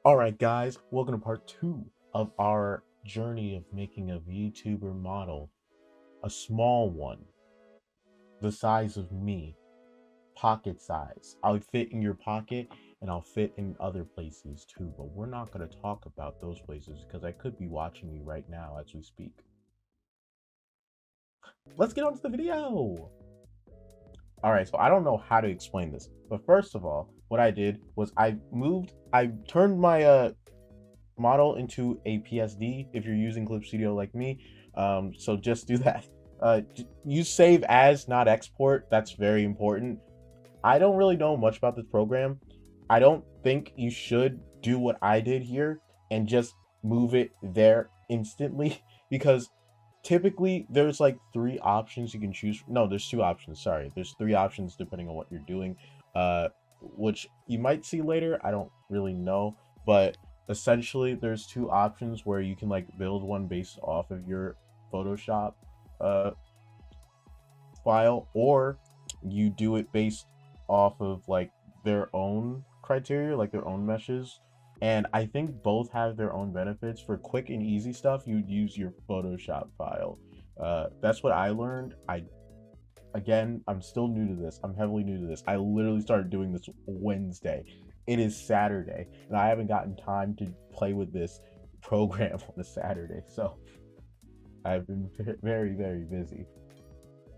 All right, guys, welcome to part two of our journey of making a VTuber model, a small one, the size of me, pocket size. I'll fit in your pocket and I'll fit in other places too, but we're not going to talk about those places because I could be watching you right now as we speak. Let's get on to the video. All right, so I don't know how to explain this, but first of all, what I did was I turned my model into a PSD if you're using Clip Studio like me. So just do that. Use save as, not export. That's very important. I don't really know much about this program. I don't think you should do what I did here and just move it there instantly because typically there's like three options you can choose. No, there's two options. Sorry, there's three options depending on what you're doing, which you might see later. I don't really know, but essentially there's two options where you can like build one based off of your Photoshop uh, file, or you do it based off of like their own criteria, like their own meshes. And I think both have their own benefits. For quick and easy stuff, you'd use your Photoshop file. That's what I learned. I'm still new to this. I'm heavily new to this. I literally started doing this Wednesday. It is Saturday, and I haven't gotten time to play with this program on a Saturday. So I've been very, very busy.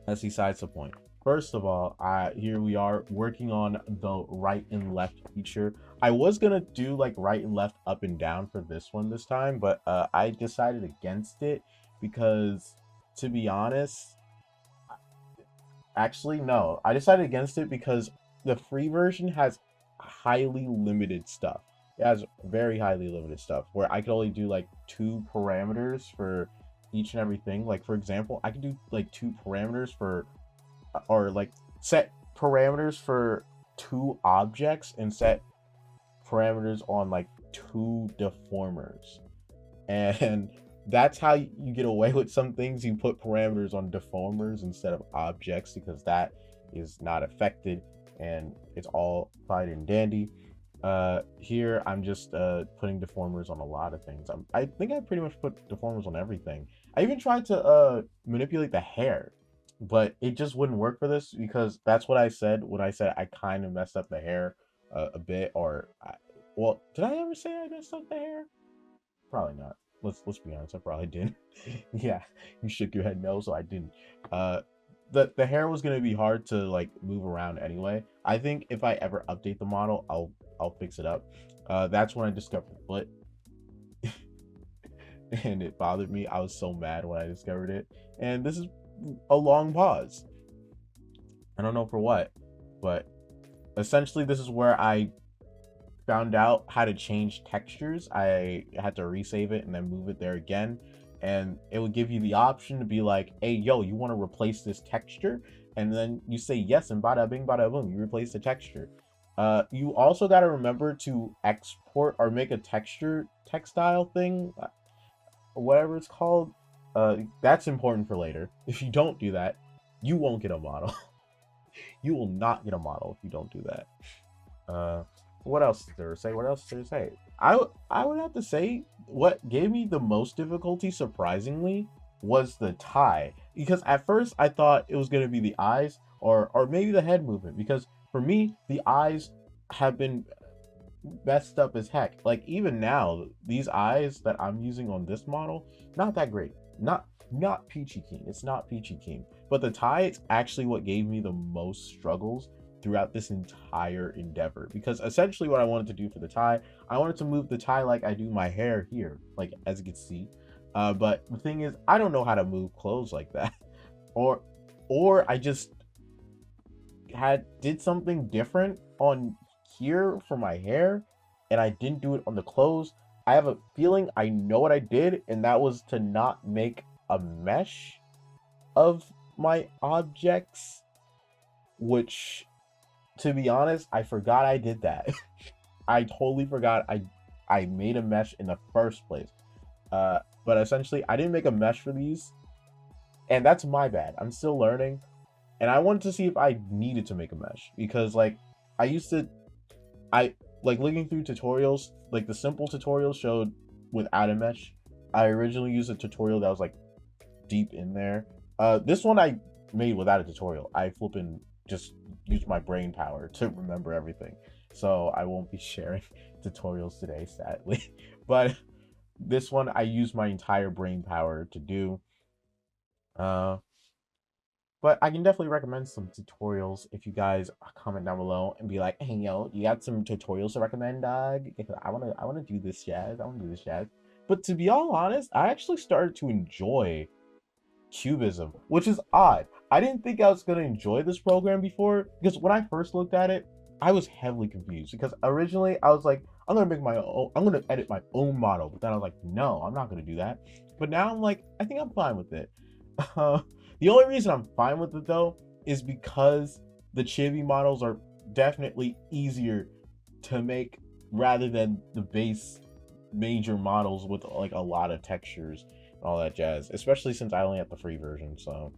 That's besides the point. First of all, here we are working on the right and left feature. I was gonna do like right and left, up and down for this one this time, but I decided against it because, to be honest, actually no, I decided against it because the free version has highly limited stuff. It has very highly limited stuff where I could only do like two parameters for each and everything. Like for example, I could do like two parameters for, or like set parameters for two objects and set parameters on like two deformers. And that's how you get away with some things. You put parameters on deformers instead of objects because that is not affected and it's all fine and dandy. Here I'm just putting deformers on a lot of things. I think I pretty much put deformers on everything. I even tried to manipulate the hair, but it just wouldn't work for this because that's what I said when I said I kind of messed up the hair a bit. Well, did I ever say I messed up the hair? Probably not. Let's be honest, I probably didn't. Yeah, you shook your head no, so I didn't. Uh, the hair was gonna be hard to like move around anyway. I think if I ever update the model, I'll fix it up. That's when I discovered the foot, and it bothered me. I was so mad when I discovered it, and this is a long pause. I don't know for what, but essentially this is where I found out how to change textures. I had to resave it and then move it there again. And it would give you the option to be like, hey, yo, you want to replace this texture? And then you say yes, and bada bing, bada boom, you replace the texture. You also got to remember to export or make a textile thing, whatever it's called. That's important for later. If you don't do that, you won't get a model. You will not get a model if you don't do that. Uh, what else did there say? What else did there say? I would have to say what gave me the most difficulty, surprisingly, was the tie. Because at first I thought it was gonna be the eyes or maybe the head movement. Because for me, the eyes have been messed up as heck. Like even now, these eyes that I'm using on this model, not that great. Not peachy keen. It's not peachy keen. But the tie is actually what gave me the most struggles throughout this entire endeavor, because essentially what I wanted to do for the tie, I wanted to move the tie like I do my hair here, like as you can see. But the thing is, I don't know how to move clothes like that, or I just did something different on here for my hair, and I didn't do it on the clothes. I have a feeling I know what I did, and that was to not make a mesh of my objects, which, to be honest, I forgot I did that. I totally forgot I made a mesh in the first place. But essentially, I didn't make a mesh for these, and that's my bad. I'm still learning, and I wanted to see if I needed to make a mesh because, like, I used to, I like looking through tutorials, like the simple tutorials showed without a mesh. I originally used a tutorial that was like deep in there. This one I made without a tutorial. I flipping just used my brain power to remember everything. So I won't be sharing tutorials today, sadly. But this one I used my entire brain power to do. Uh, but I can definitely recommend some tutorials if you guys comment down below and be like, hey yo, you got some tutorials to recommend, dog? I wanna do this jazz. I wanna do this jazz. But to be all honest, I actually started to enjoy cubism, which is odd. I didn't think I was gonna enjoy this program before because when I first looked at it, I was heavily confused because originally I was like, I'm gonna edit my own model, but then I was like, no, I'm not gonna do that. But now I'm like, I think I'm fine with it. The only reason I'm fine with it though is because the chibi models are definitely easier to make rather than the base major models with like a lot of textures and all that jazz, especially since I only have the free version. So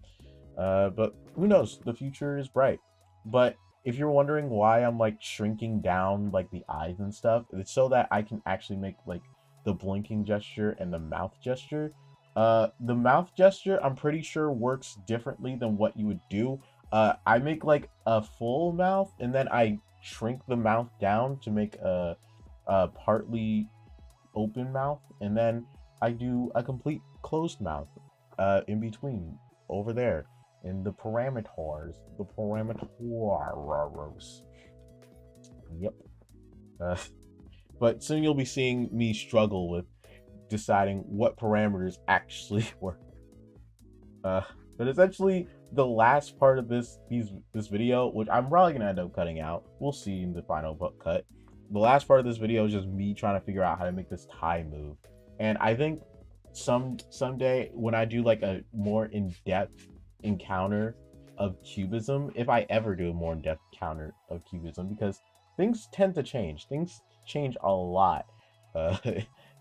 but who knows, the future is bright. But if you're wondering why I'm like shrinking down like the eyes and stuff, it's so that I can actually make like the blinking gesture and the mouth gesture. The mouth gesture I'm pretty sure works differently than what you would do. I make like a full mouth and then I shrink the mouth down to make a partly open mouth, and then I do a complete closed mouth in between over there in the parameters. Yep. Uh, but soon you'll be seeing me struggle with deciding what parameters actually work. But essentially, the last part of this video, which I'm probably gonna end up cutting out, we'll see in the final cut. The last part of this video is just me trying to figure out how to make this tie move, and I think someday when I do like a more in-depth encounter of cubism, if I ever do a more in-depth encounter of cubism, because things tend to change. Things change a lot uh,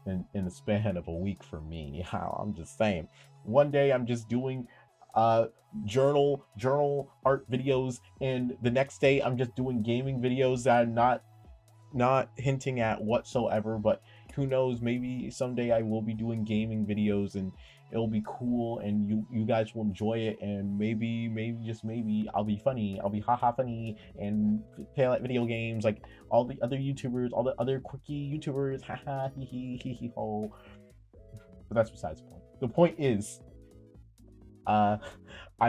in the span of a week for me. I'm just saying. One day I'm just doing journal art videos, and the next day I'm just doing gaming videos that I'm not hinting at whatsoever. But who knows, maybe someday I will be doing gaming videos and it'll be cool and you guys will enjoy it, and maybe just maybe I'll be funny, I'll be haha funny and play like video games like all the other YouTubers, all the other quirky YouTubers, haha hee ho. But that's besides the point. The point is, I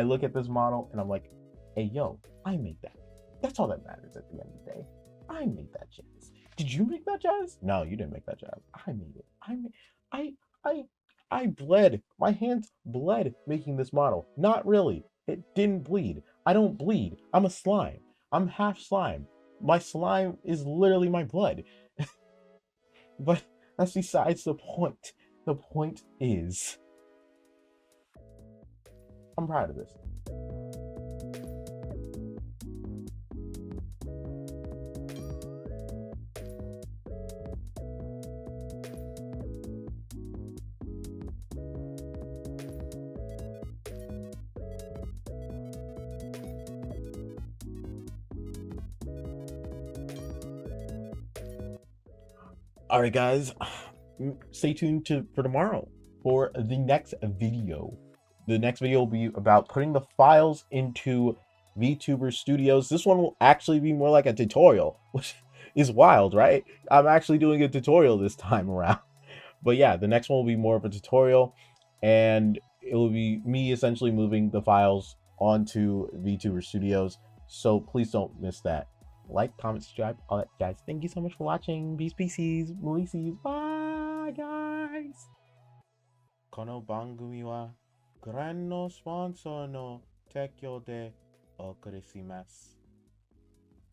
look at this model and I'm like, hey yo, I made that. That's all that matters at the end of the day. I made that jazz. Did you make that jazz? No, you didn't make that jazz. I made it. I bled. My hands bled making this model. Not really. It didn't bleed. I don't bleed. I'm a slime. I'm half slime. My slime is literally my blood. But that's besides the point. The point is, I'm proud of this. All right, guys, stay tuned for tomorrow for the next video. The next video will be about putting the files into Vtuber Studios. This one will actually be more like a tutorial, which is wild, right? I'm actually doing a tutorial this time around. But yeah, the next one will be more of a tutorial, and it will be me essentially moving the files onto Vtuber Studios. So please don't miss that. Like, comment, subscribe, all that, guys. Thank you so much for watching. Peace, pieces, Ulysses. Bye, guys. この番組はご覧のスポンサーの提供でお送りします。